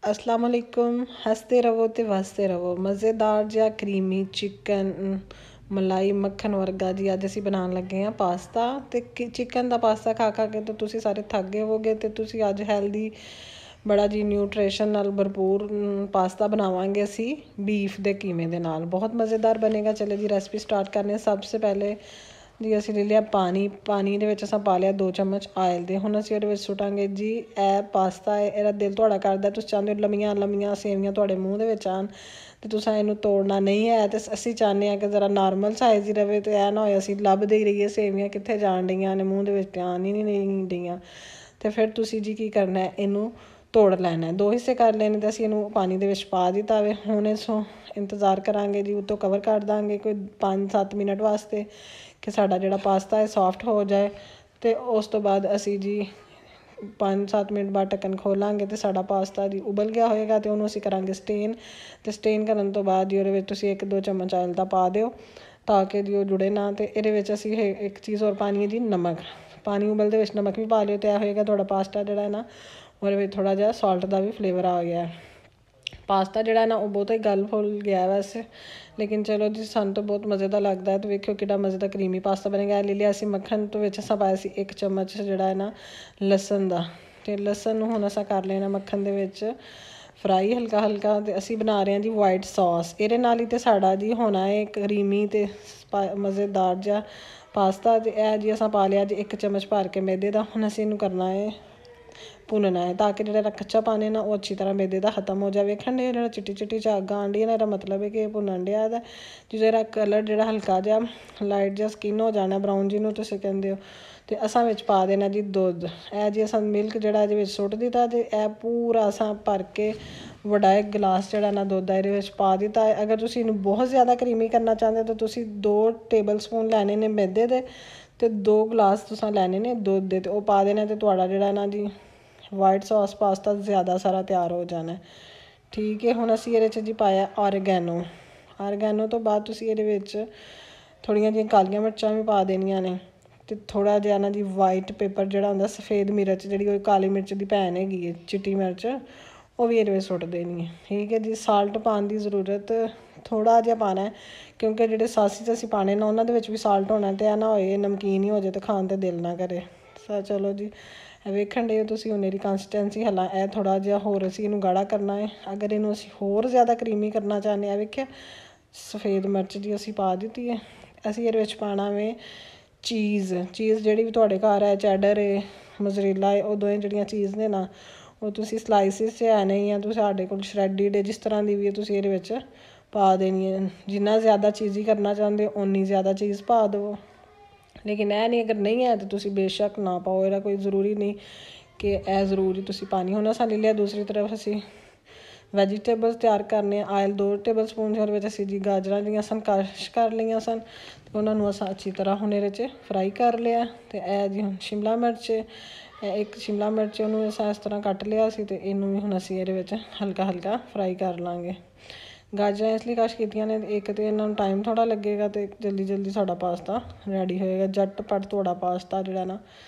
अस्सलाम वालेकुम। हंसते रवो तो वसते रवो। मज़ेदार जिहा क्रीमी चिकन मलाई मक्खन वर्गा जी अज असीं बनाउण लगे हाँ पास्ता। तो चिकन का पास्ता खा खा के तो तुसीं सारे थक गए होगे, तो तुसीं अज हैल्दी बड़ा जी न्यूट्रिशन नाल भरपूर पास्ता बनावांगे असी बीफ के कीमे दे नाल। बहुत मज़ेदार बनेगा। चलो जी रेसिपी स्टार्ट करने। सबसे पहले जी असीं ले लिया पानी दे विच असां पा लिया 2 चम्मच आयल दे। हुण असीं इहदे विच सुटांगे जी पास्ता है। इहदा दिल तुहाडा करदा तुसीं चाहुंदे हो लम्मियां लम्मियां सेवियां तुहाडे मूँह दे विच आन, ते तुसें इहनूं तोड़ना नहीं है। ते असीं चाहुंदे हां कि जरा नॉर्मल साइज़ ही रहे, ते ऐ ना होए असीं लभदे ही रहिए सेवियां कित्थे जाण डईआं ने, मूँह दे विच ते आन ही नहीं डईआं। ते फिर तुसीं जी की करना है, इहनूं तोड़ लैना है। 2 हिस्से कर लेने ते असीं इहनूं पानी दे विच पा दित्ता वे। हुण इसों इंतज़ार करांगे जी, उत्तों कवर कर दांगे कोई 5-7 मिनट वास्ते कि साडा जिहड़ा पास्ता है सॉफ्ट हो जाए। ते उस तो बाद असीं जी 5-7 मिनट बाद ढक्कन खोलांगे तो साडा पास्ता जी उबल गया होएगा। तो उहनूं असीं करांगे स्टेन। ते स्टेन करन तो बाद जी ਉਹਦੇ ਵਿੱਚ ਤੁਸੀਂ 1-2 चम्मच आयल ਦਾ ਪਾ ਦਿਓ ਤਾਂ ਕਿ ਜੀ ਉਹ ਜੁੜੇ ਨਾ। ਤੇ ਇਹਦੇ ਵਿੱਚ ਅਸੀਂ ਇੱਕ ਚੀਜ਼ ਹੋਰ ਪਾਣੀ ਹੈ ਜੀ, ਨਮਕ। ਪਾਣੀ ਉਬਲਦੇ ਵਿੱਚ ਨਮਕ ਵੀ ਪਾ ਲਿਓ ਤੇ ਇਹ ਹੋਏਗਾ ਤੁਹਾਡਾ ਪਾਸਤਾ ਜਿਹੜਾ ਹੈ ਨਾ ਉਹਦੇ ਵਿੱਚ ਥੋੜ੍ਹਾ ਜਿਹਾ ਸਾਲਟ ਦਾ ਵੀ ਫਲੇਵਰ ਆ ਗਿਆ। पास्ता ਜਿਹੜਾ ना ਉਹ ਬਹੁਤਾ ਹੀ गल फुल गया वैसे, लेकिन चलो जी ਸਾਨੂੰ ਤਾਂ बहुत मज़े ਦਾ ਲੱਗਦਾ ਹੈ। ਤੇ ਵੇਖਿਓ ਕਿੱਡਾ ਮਜ਼ੇ ਦਾ ਕਰੀਮੀ ਪਾਸਤਾ ਬਣੇਗਾ। ਲੈ ਲਿਆ ਅਸੀਂ ਮੱਖਣ ਤੋਂ ਵਿੱਚ ਅਸਾਂ ਪਾਇਆ ਸੀ 1 ਚਮਚ ਜਿਹੜਾ ਹੈ ਨਾ ਲਸਣ ਦਾ। ਤੇ ਲਸਣ ਨੂੰ ਹੁਣ ਅਸਾਂ ਕਰ ਲੈਣਾ ਮੱਖਣ ਦੇ ਵਿੱਚ ਫਰਾਈ ਹਲਕਾ ਹਲਕਾ। ਤੇ ਅਸੀਂ ਬਣਾ ਰਹੇ ਹਾਂ ਜੀ ਵਾਈਟ ਸੌਸ। ਇਹਦੇ ਨਾਲ ਹੀ ਤੇ ਸਾਡਾ ਜੀ ਹੋਣਾ ਹੈ ਕਰੀਮੀ ਤੇ ਮਜ਼ੇਦਾਰ ਜਿਹਾ ਪਾਸਤਾ। ਤੇ ਇਹ ਜੀ ਅਸਾਂ ਪਾ ਲਿਆ ਜੀ 1 ਚਮਚ ਭਰ ਕੇ ਮੈਦੇ ਦਾ। ਹੁਣ ਅਸੀਂ ਇਹਨੂੰ ਕਰਨਾ ਹੈ ਭੁੰਨਣਾ ਹੈ ਤਾਂ ਕਿ ਜਿਹੜਾ ਕੱਚਾ ਪਾਣੀ ਨਾ ਉਹ ਅੱਛੀ ਤਰ੍ਹਾਂ ਮੈਦੇ ਦਾ ਖਤਮ ਹੋ ਜਾਵੇ। ਵੇਖਣ ਦੇ ਜਿਹੜਾ ਚਿੱਟੀ ਚਿੱਟੀ ਝੱਗ ਆਉਣ ਡਈ ਨਾ, ਇਹਦਾ ਮਤਲਬ ਹੈ ਕਿ ਇਹ ਭੁੰਨਣ ਡਿਆ ਇਹਦਾ ਜਿਹੜਾ ਕਲਰ ਜਿਹੜਾ ਹਲਕਾ ਜਿਹਾ ਲਾਈਟ ਜਿਹਾ ਸਕਿਨ ਹੋ ਜਾਣਾ ਬਰਾਊਨ ਜਿਹਨੂੰ ਤੁਸੀਂ ਕਹਿੰਦੇ ਹੋ। ਤੇ ਅਸਾਂ ਵਿੱਚ ਪਾ ਦੇਣਾ ਜੀ ਦੁੱਧ। ਇਹ ਜੀ ਅਸਾਂ ਮਿਲਕ ਜਿਹੜਾ ਇਹਦੇ ਵਿੱਚ ਸੁੱਟ ਦਿੱਤਾ ਤੇ ਇਹ ਪੂਰਾ ਅਸਾਂ ਭਰ ਕੇ ਵੱਡਾ ਇੱਕ ਗਲਾਸ ਜਿਹੜਾ ਨਾ ਦੁੱਧ ਆ ਇਹਦੇ ਵਿੱਚ ਪਾ ਦਿੱਤਾ ਹੈ। ਅਗਰ ਤੁਸੀਂ ਇਹਨੂੰ ਬਹੁਤ ਜ਼ਿਆਦਾ ਕਰੀਮੀ ਕਰਨਾ ਚਾਹੁੰਦੇ ਹੋ ਤਾਂ ਤੁਸੀਂ 2 ਟੇਬਲ ਸਪੂਨ ਲੈਣੇ ਨੇ ਮੈਦੇ ਦੇ ਤੇ 2 ਗਲਾਸ ਤੁਸੀਂ ਲੈਣੇ ਨੇ ਦੁੱਧ ਦੇ, ਤੇ ਉਹ ਪਾ ਦੇਣਾ। ਤੇ ਤੁਹਾਡਾ ਜਿਹੜਾ ਨਾ ਜੀ ਵਾਈਟ ਸੌਸ ਪਾਸਤਾ ਜ਼ਿਆਦਾ ਸਾਰਾ ਤਿਆਰ ਹੋ ਜਾਣਾ। ਠੀਕ ਹੈ। ਹੁਣ ਅਸੀਂ ਇਹਦੇ 'ਚ ਜੀ ਪਾਇਆ ਆਰਗੈਨੋ ਤੋਂ ਬਾਅਦ ਤੁਸੀਂ ਇਹਦੇ ਵਿੱਚ ਥੋੜ੍ਹੀਆਂ ਜਿਹੀਆਂ ਕਾਲੀਆਂ ਮਿਰਚਾਂ ਵੀ ਪਾ ਦੇਣੀਆਂ ਨੇ। ਤੇ ਥੋੜ੍ਹਾ ਜਿਹਾ ਨਾ ਜੀ ਵਾਈਟ ਪੇਪਰ ਜਿਹੜਾ ਹੁੰਦਾ ਸਫੇਦ ਮਿਰਚ ਜਿਹੜੀ ਉਹ ਕਾਲੀ ਮਿਰਚ ਦੀ ਭੈਣ ਹੈਗੀ ਹੈ ਚਿੱਟੀ ਮਿਰਚ, ਉਹ ਵੀ ਇਹਦੇ ਵਿੱਚ ਸੁੱਟ ਦੇਣੀ ਹੈ। ਠੀਕ ਹੈ ਜੀ। ਸਾਲਟ ਪਾਉਣ ਦੀ ਜ਼ਰੂਰਤ ਥੋੜ੍ਹਾ ਜਿਹਾ ਪਾਉਣਾ ਕਿਉਂਕਿ ਜਿਹੜੇ ਸਾਸੀ ਅਸੀਂ ਪਾਣੇ ਨਾ ਉਹਨਾਂ ਦੇ ਵਿੱਚ ਵੀ ਸਾਲਟ ਹੋਣਾ। ਤੇ ਇਹ ਨਾ ਹੋਏ ਨਮਕੀਨ ਹੀ ਹੋ ਜਾਏ ਤੇ ਖਾਣ ਤੇ ਦਿਲ ਨਾ ਕਰੇ। ਚਲੋ ਜੀ ਵੇਖਣ ਦੇ ਤੁਸੀਂ ਹੁਣ ਇਹਦੀ ਕੰਸਿਸਟੈਂਸੀ ਹਲਾ ਇਹ ਥੋੜ੍ਹਾ ਜਿਹਾ ਹੋਰ ਅਸੀਂ ਇਹਨੂੰ ਗਾੜਾ ਕਰਨਾ ਹੈ। ਅਗਰ ਇਹਨੂੰ ਅਸੀਂ ਹੋਰ ਜ਼ਿਆਦਾ ਕਰੀਮੀ ਕਰਨਾ ਚਾਹੁੰਦੇ ਹਾਂ, ਵੇਖਿਆ ਸਫੇਦ ਮਿਰਚ ਜੀ ਅਸੀਂ ਪਾ ਦਿੱਤੀ ਹੈ। ਅਸੀਂ ਇਹਦੇ ਵਿੱਚ ਪਾਉਣਾ ਵੇ ਚੀਜ਼ ਜਿਹੜੀ ਵੀ ਤੁਹਾਡੇ ਘਰ ਹੈ, ਚੈਡਰ ਹੈ, ਮੋਜ਼ਰੇਲਾ ਹੈ, ਉਹ ਦੋਵੇਂ ਜਿਹੜੀਆਂ ਚੀਜ਼ ਨੇ ਨਾ ਉਹ ਤੁਸੀਂ ਸਲਾਈਸਿਸ 'ਚ ਹੈ ਨਹੀਂ ਆ ਤੁਸੀਂ ਸਾਡੇ ਕੋਲ ਸ਼ਰੈਡਿਡ ਜਿਸ ਤਰ੍ਹਾਂ ਦੀ ਵੀ ਤੁਸੀਂ ਇਹਦੇ ਵਿੱਚ ਪਾ ਦੇਣੀ ਹੈ। ਜਿੰਨਾ ਜ਼ਿਆਦਾ ਚੀਜ਼ੀ ਕਰਨਾ ਚਾਹੁੰਦੇ ਹੋ ਓਨੀ ਜ਼ਿਆਦਾ ਚੀਜ਼ ਪਾ ਦੇਵੋ। ਲੇਕਿਨ ਇਹ ਨਹੀਂ ਅਗਰ ਨਹੀਂ ਹੈ ਤਾਂ ਤੁਸੀਂ ਬੇਸ਼ੱਕ ਨਾ ਪਾਓ। ਇਹਦਾ ਕੋਈ ਜ਼ਰੂਰੀ ਨਹੀਂ ਕਿ ਇਹ ਜ਼ਰੂਰੀ ਤੁਸੀਂ ਪਾਣੀ। ਹੁਣ ਅਸਾਂ ਲੈ ਲਿਆ ਦੂਸਰੀ ਤਰਫ ਅਸੀਂ ਵੈਜੀਟੇਬਲਸ ਤਿਆਰ ਕਰਨੇ ਆ। ਆਇਲ 2 ਟੇਬਲ ਸਪੂਨ ਉਹਦੇ ਵਿੱਚ ਅਸੀਂ ਜੀ ਗਾਜਰਾਂ ਜਿਹੜੀਆਂ ਸਨ ਕਸ਼ ਕਰ ਲਈਆਂ ਸਨ ਅਤੇ ਉਹਨਾਂ ਨੂੰ ਅਸਾਂ ਅੱਛੀ ਤਰ੍ਹਾਂ ਹੁਣ ਇਹਦੇ 'ਚ ਫਰਾਈ ਕਰ ਲਿਆ। ਅਤੇ ਇਹ ਜੀ ਹੁਣ ਸ਼ਿਮਲਾ ਮਿਰਚ ਇੱਕ ਸ਼ਿਮਲਾ ਮਿਰਚ ਉਹਨੂੰ ਅਸਾਂ ਇਸ ਤਰ੍ਹਾਂ ਕੱਟ ਲਿਆ ਸੀ ਅਤੇ ਇਹਨੂੰ ਵੀ ਹੁਣ ਅਸੀਂ ਇਹਦੇ ਵਿੱਚ ਹਲਕਾ ਹਲਕਾ ਫਰਾਈ ਕਰ ਲਾਂਗੇ। ਗਾਜਰਾਂ ਇਸ ਲਈ ਕਸ਼ ਕੀਤੀਆਂ ਨੇ, ਇੱਕ ਤਾਂ ਇਹਨਾਂ ਨੂੰ ਟਾਈਮ ਥੋੜ੍ਹਾ ਲੱਗੇਗਾ ਅਤੇ ਜਲਦੀ ਜਲਦੀ ਸਾਡਾ ਪਾਸਤਾ ਰੈਡੀ ਹੋਏਗਾ। ਝਟਪਟ ਤੁਹਾਡਾ ਪਾਸਤਾ ਜਿਹੜਾ ਨਾ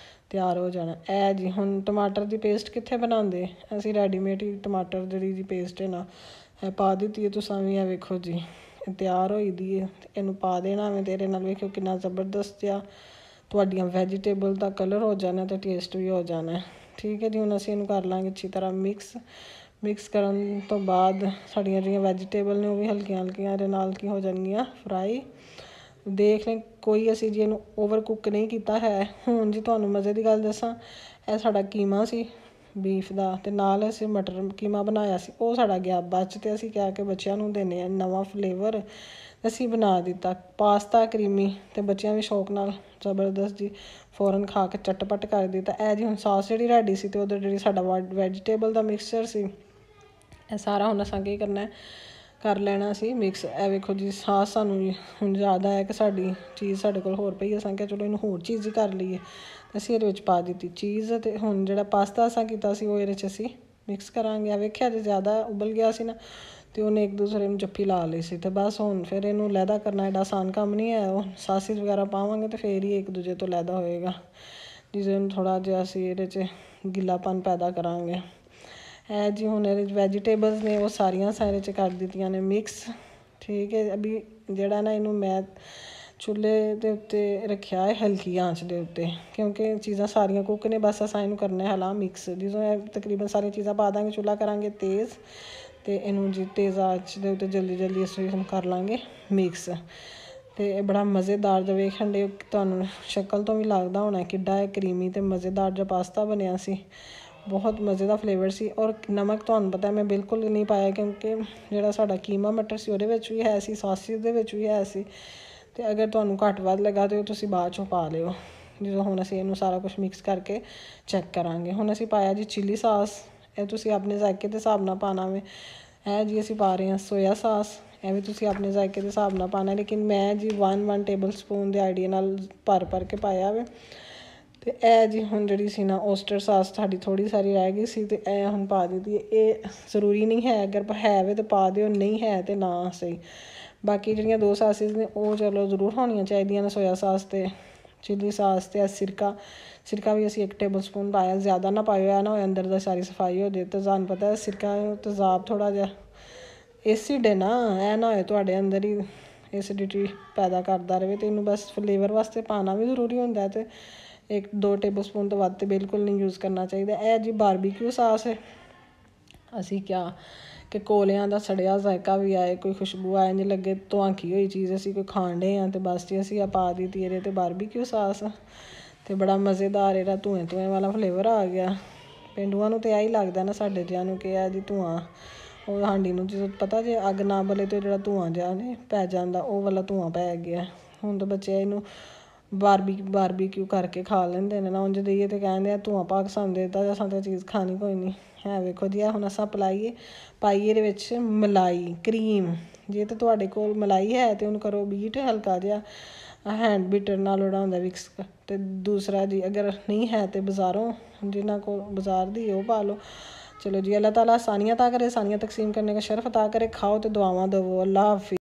ਤਿਆਰ ਹੋ ਜਾਣਾ। ਇਹ ਜੀ ਹੁਣ ਟਮਾਟਰ ਦੀ ਪੇਸਟ ਕਿੱਥੇ ਬਣਾਉਂਦੇ, ਅਸੀਂ ਰੈਡੀਮੇਡ ਹੀ ਟਮਾਟਰ ਜਿਹੜੀ ਜੀ ਪੇਸਟ ਹੈ ਨਾ ਇਹ ਪਾ ਦਿੱਤੀ ਹੈ। ਤੁਸੀਂ ਵੀ ਇਹ ਵੇਖੋ ਜੀ ਤਿਆਰ ਹੋਈ ਦੀ ਹੈ। ਇਹਨੂੰ ਪਾ ਦੇਣਾ ਵੇ। ਤੇਰੇ ਨਾਲ ਵੇਖਿਓ ਕਿੰਨਾ ਜ਼ਬਰਦਸਤ ਜਿਹਾ ਤੁਹਾਡੀਆਂ ਵੈਜੀਟੇਬਲ ਦਾ ਕਲਰ ਹੋ ਜਾਣਾ ਅਤੇ ਟੇਸਟ ਵੀ ਹੋ ਜਾਣਾ। ਠੀਕ ਹੈ ਜੀ। ਹੁਣ ਅਸੀਂ ਇਹਨੂੰ ਕਰ ਲਾਂਗੇ ਅੱਛੀ ਤਰ੍ਹਾਂ ਮਿਕਸ ਕਰਨ ਤੋਂ ਬਾਅਦ ਸਾਡੀਆਂ ਜਿਹੜੀਆਂ ਵੈਜੀਟੇਬਲ ਨੇ ਉਹ ਵੀ ਹਲਕੀਆਂ ਹਲਕੀਆਂ ਇਹਦੇ ਨਾਲ ਕੀ ਹੋ ਜਾਣਗੀਆਂ ਫਰਾਈ। ਦੇਖ ਲੈ ਕੋਈ ਅਸੀਂ ਜੀ ਇਹਨੂੰ ਓਵਰ ਕੁੱਕ ਨਹੀਂ ਕੀਤਾ ਹੈ। ਹੁਣ ਜੀ ਤੁਹਾਨੂੰ ਮਜ਼ੇ ਦੀ ਗੱਲ ਦੱਸਾਂ, ਇਹ ਸਾਡਾ ਕੀਮਾ ਸੀ ਬੀਫ ਦਾ ਅਤੇ ਨਾਲ ਅਸੀਂ ਮਟਰ ਕੀਮਾ ਬਣਾਇਆ ਸੀ, ਉਹ ਸਾਡਾ ਗਿਆ ਬਚ। ਅਤੇ ਅਸੀਂ ਕਿਹਾ ਕਿ ਬੱਚਿਆਂ ਨੂੰ ਦਿੰਦੇ ਹਾਂ ਨਵਾਂ ਫਲੇਵਰ, ਅਸੀਂ ਬਣਾ ਦਿੱਤਾ ਪਾਸਤਾ ਕਰੀਮੀ ਅਤੇ ਬੱਚਿਆਂ ਵੀ ਸ਼ੌਕ ਨਾਲ ਜ਼ਬਰਦਸਤ ਜੀ ਫੌਰਨ ਖਾ ਕੇ ਚਟਪਟ ਕਰ ਦਿੱਤਾ। ਇਹ ਜੀ ਹੁਣ ਸੌਸ ਜਿਹੜੀ ਰੈਡੀ ਸੀ ਅਤੇ ਉਧਰ ਜਿਹੜੀ ਸਾਡਾ ਵੈਜੀਟੇਬਲ ਦਾ ਮਿਕਸਚਰ ਸੀ ਇਹ ਸਾਰਾ ਹੁਣ ਅਸਾਂ ਕੀ ਕਰਨਾ ਕਰ ਲੈਣਾ ਸੀ ਮਿਕਸ। ਇਹ ਵੇਖੋ ਜੀ ਸਾਸ ਸਾਨੂੰ ਹੁਣ ਯਾਦ ਆਇਆ ਕਿ ਸਾਡੀ ਚੀਜ਼ ਸਾਡੇ ਕੋਲ ਹੋਰ ਪਈ। ਅਸਾਂ ਕਿਹਾ ਚਲੋ ਇਹਨੂੰ ਹੋਰ ਚੀਜ਼ ਹੀ ਕਰ ਲਈਏ। ਅਸੀਂ ਇਹਦੇ ਵਿੱਚ ਪਾ ਦਿੱਤੀ ਚੀਜ਼ ਅਤੇ ਹੁਣ ਜਿਹੜਾ ਪਾਸਤਾ ਅਸਾਂ ਕੀਤਾ ਸੀ ਉਹ ਇਹਦੇ 'ਚ ਅਸੀਂ ਮਿਕਸ ਕਰਾਂਗੇ। ਆ ਵੇਖਿਆ ਜੇ ਜ਼ਿਆਦਾ ਉਬਲ ਗਿਆ ਸੀ ਨਾ ਅਤੇ ਉਹਨੇ ਇੱਕ ਦੂਸਰੇ ਨੂੰ ਜੱਫੀ ਲਾ ਲਈ ਸੀ। ਅਤੇ ਬਸ ਹੁਣ ਫਿਰ ਇਹਨੂੰ ਲਹਿਦਾ ਕਰਨਾ ਐਡਾ ਆਸਾਨ ਕੰਮ ਨਹੀਂ ਹੈ। ਉਹ ਸਾਸਿਸ ਵਗੈਰਾ ਪਾਵਾਂਗੇ ਅਤੇ ਫਿਰ ਹੀ ਇੱਕ ਦੂਜੇ ਤੋਂ ਲਹਿਦਾ ਹੋਏਗਾ, ਜਿਸ ਨੂੰ ਥੋੜ੍ਹਾ ਜਿਹਾ ਅਸੀਂ ਇਹਦੇ 'ਚ ਗਿੱਲਾਪਨ ਪੈਦਾ ਕਰਾਂਗੇ। है जी हुण वैजीटेबल्स ने वो सारियां सारे च कर दित्तियां ने मिक्स। ठीक है, अभी ਜਿਹੜਾ ना इनू मैं चुल्हे ਦੇ ਉੱਤੇ ਰੱਖਿਆ ਹੈ ਹਲਕੀ ਆਂਚ ਦੇ ਉੱਤੇ, ਕਿਉਂਕਿ ਚੀਜ਼ਾਂ ਸਾਰੀਆਂ ਕੁੱਕ ਨੇ। ਬਸ ਅਸਾਂ ਇਹਨੂੰ ਕਰਨਾ ਹੈ ਹਲਾ ਮਿਕਸ। ਜਦੋਂ ਇਹ ਤਕਰੀਬਨ ਸਾਰੀਆਂ ਚੀਜ਼ਾਂ ਪਾ ਦਾਂਗੇ, ਚੁੱਲ੍ਹਾ ਕਰਾਂਗੇ ਤੇਜ਼, ਅਤੇ ਇਹਨੂੰ ਜੀ ਤੇਜ਼ ਆਂਚ ਦੇ ਉੱਤੇ ਜਲਦੀ ਜਲਦੀ ਅਸੀਂ ਕਰ ਲਾਂਗੇ ਮਿਕਸ। ਅਤੇ ਇਹ ਬੜਾ ਮਜ਼ੇਦਾਰ ਜਿਹਾ ਵੇਖਣ ਦੇ ਤੁਹਾਨੂੰ ਸ਼ਕਲ ਤੋਂ ਵੀ ਲੱਗਦਾ ਹੋਣਾ ਕਿੱਡਾ ਇਹ ਕਰੀਮੀ ਅਤੇ ਮਜ਼ੇਦਾਰ ਜਿਹਾ ਪਾਸਤਾ ਬਣਿਆ ਸੀ। ਬਹੁਤ ਮਜ਼ੇ ਦਾ ਫਲੇਵਰ ਸੀ। ਔਰ ਨਮਕ ਤੁਹਾਨੂੰ ਪਤਾ ਮੈਂ ਬਿਲਕੁਲ ਨਹੀਂ ਪਾਇਆ, ਕਿਉਂਕਿ ਜਿਹੜਾ ਸਾਡਾ ਕੀਮਾ ਮਟਰ ਸੀ ਉਹਦੇ ਵਿੱਚ ਵੀ ਹੈ ਸੀ, ਸਾਸਿਸ ਦੇ ਵਿੱਚ ਵੀ ਹੈ ਸੀ। ਅਤੇ ਅਗਰ ਤੁਹਾਨੂੰ ਘੱਟ ਵੱਧ ਲੱਗਾ ਤਾਂ ਤੁਸੀਂ ਬਾਅਦ 'ਚੋਂ ਪਾ ਲਿਓ, ਜਦੋਂ ਹੁਣ ਅਸੀਂ ਇਹਨੂੰ ਸਾਰਾ ਕੁਛ ਮਿਕਸ ਕਰਕੇ ਚੈੱਕ ਕਰਾਂਗੇ। ਹੁਣ ਅਸੀਂ ਪਾਇਆ ਜੀ ਚਿੱਲੀ ਸਾਸ, ਇਹ ਤੁਸੀਂ ਆਪਣੇ ਜ਼ਾਇਕੇ ਦੇ ਹਿਸਾਬ ਨਾਲ ਪਾਉਣਾ ਵੇ। ਇਹ ਜੀ ਅਸੀਂ ਪਾ ਰਹੇ ਹਾਂ ਸੋਇਆ ਸਾਸ, ਇਹ ਵੀ ਤੁਸੀਂ ਆਪਣੇ ਜ਼ਾਇਕੇ ਦੇ ਹਿਸਾਬ ਨਾਲ ਪਾਉਣਾ, ਲੇਕਿਨ ਮੈਂ ਜੀ 1 ਟੇਬਲ ਸਪੂਨ ਦੇ ਆਈਡੀਆ ਨਾਲ ਭਰ ਕੇ ਪਾਇਆ ਵੇ। ਅਤੇ ਇਹ ਜੀ ਹੁਣ ਜਿਹੜੀ ਸੀ ਨਾ ਓਸਟਰ ਸਾਸ ਸਾਡੀ ਥੋੜ੍ਹੀ ਸਾਰੀ ਰਹਿ ਗਈ ਸੀ, ਅਤੇ ਇਹ ਹੁਣ ਪਾ ਦਿੱਤੀ। ਇਹ ਜ਼ਰੂਰੀ ਨਹੀਂ ਹੈ, ਅਗਰ ਹੈ ਵੇ ਤਾਂ ਪਾ ਦਿਓ, ਨਹੀਂ ਹੈ ਤਾਂ ਨਾ ਸਹੀ। ਬਾਕੀ ਜਿਹੜੀਆਂ 2 ਸਾਸਿਸ ਨੇ ਉਹ ਚਲੋ ਜ਼ਰੂਰ ਹੋਣੀਆਂ ਚਾਹੀਦੀਆਂ ਨੇ, ਸੋਇਆ ਸਾਸ ਅਤੇ ਚਿੱਲੀ ਸਾਸ। ਅਤੇ ਸਿਰਕਾ ਵੀ ਅਸੀਂ 1 ਟੇਬਲ ਸਪੂਨ ਪਾਇਆ, ਜ਼ਿਆਦਾ ਨਾ ਪਾਇਓ, ਇਹ ਨਾ ਹੋਏ ਅੰਦਰ ਦਾ ਸਾਰੀ ਸਫਾਈ ਹੋ ਜਾਵੇ। ਅਤੇ ਤੁਹਾਨੂੰ ਪਤਾ ਸਿਰਕਾ ਤੇਜ਼ਾਬ ਥੋੜ੍ਹਾ ਜਿਹਾ ਐਸਿਡ ਹੈ ਨਾ, ਇਹ ਨਾ ਹੋਏ ਤੁਹਾਡੇ ਅੰਦਰ ਹੀ ਐਸਿਡਿਟੀ ਪੈਦਾ ਕਰਦਾ ਰਹੇ। ਅਤੇ ਇਹਨੂੰ ਬਸ ਫਲੇਵਰ ਵਾਸਤੇ ਪਾਉਣਾ ਵੀ ਜ਼ਰੂਰੀ ਹੁੰਦਾ, ਅਤੇ 1-2 ਟੇਬਲ ਸਪੂਨ ਤੋਂ ਵੱਧ ਤਾਂ ਬਿਲਕੁਲ ਨਹੀਂ ਯੂਜ਼ ਕਰਨਾ ਚਾਹੀਦਾ। ਇਹ ਜੀ ਬਾਰਬੀਕਿਊ ਸਾਸ ਹੈ। ਅਸੀਂ ਕਿਹਾ ਕਿ ਕੋਲਿਆਂ ਦਾ ਸੜਿਆ ਜ਼ਾਇਕਾ ਵੀ ਆਏ, ਕੋਈ ਖੁਸ਼ਬੂ ਆਏ, ਇੰਝ ਲੱਗੇ ਧੁਆਂਕੀ ਹੋਈ ਚੀਜ਼ ਅਸੀਂ ਕੋਈ ਖਾਣ ਡੇ ਹਾਂ। ਅਤੇ ਬਸ ਜੀ ਅਸੀਂ ਪਾ ਦਿੱਤੀ ਇਹਦੇ 'ਤੇ ਬਾਰਬੀਕਿਊ ਸਾਸ, ਅਤੇ ਬੜਾ ਮਜ਼ੇਦਾਰ ਇਹਦਾ ਧੂੰਏ ਵਾਲਾ ਫਲੇਵਰ ਆ ਗਿਆ। ਪੇਂਡੂਆਂ ਨੂੰ ਤਾਂ ਇਹੀ ਲੱਗਦਾ ਨਾ ਸਾਡੇ ਜਿਹਾਂ ਨੂੰ ਕਿ ਇਹ ਜੀ ਧੂੰਆਂ, ਉਹ ਹਾਂਡੀ ਨੂੰ ਜਦੋਂ ਪਤਾ ਜੇ ਅੱਗ ਨਾ ਬਲੇ ਤਾਂ ਜਿਹੜਾ ਧੂੰਆਂ ਜਿਹਾ ਨੇ ਪੈ ਜਾਂਦਾ, ਉਹ ਵਾਲਾ ਧੂੰਆਂ ਪੈ ਗਿਆ। ਹੁਣ ਤਾਂ ਬੱਚੇ ਇਹਨੂੰ ਬਾਰਬੀਕਿਊ ਕਰਕੇ ਖਾ ਲੈਂਦੇ ਨੇ ਨਾ, ਉਂਝ ਦੇਈਏ ਤਾਂ ਕਹਿੰਦੇ ਆ ਧੂੰਆਂ ਪਾ ਕੇ ਸਾਨੂੰ ਦੇ ਦਿੱਤਾ ਜਾਂ ਸਾਨੂੰ ਚੀਜ਼ ਖਾਣੀ ਕੋਈ ਨਹੀਂ ਹੈ। ਵੇਖੋ ਜੀ ਹੁਣ ਅਸਾਂ ਪਾਈਏ ਇਹਦੇ ਵਿੱਚ ਮਲਾਈ ਕਰੀਮ। ਜੇ ਤਾਂ ਤੁਹਾਡੇ ਕੋਲ ਮਲਾਈ ਹੈ ਤਾਂ ਉਹਨੂੰ ਕਰੋ ਬੀਟ ਹਲਕਾ ਜਿਹਾ ਹੈਂਡ ਬੀਟਰ ਨਾਲ, ਜਿਹੜਾ ਹੁੰਦਾ ਵਿਕਸ। ਅਤੇ ਦੂਸਰਾ ਜੀ ਅਗਰ ਨਹੀਂ ਹੈ ਤਾਂ ਬਾਜ਼ਾਰੋਂ, ਜਿਨ੍ਹਾਂ ਕੋਲ ਬਾਜ਼ਾਰ ਦੀ ਉਹ ਪਾ ਲਓ। चलो जी, अल्लाह ताला आसानियाँ अता करे, आसानियाँ तकसीम करने का शर्फ अता करे। खाओ तो दुआवां दवो। अल्लाह हाफिज़।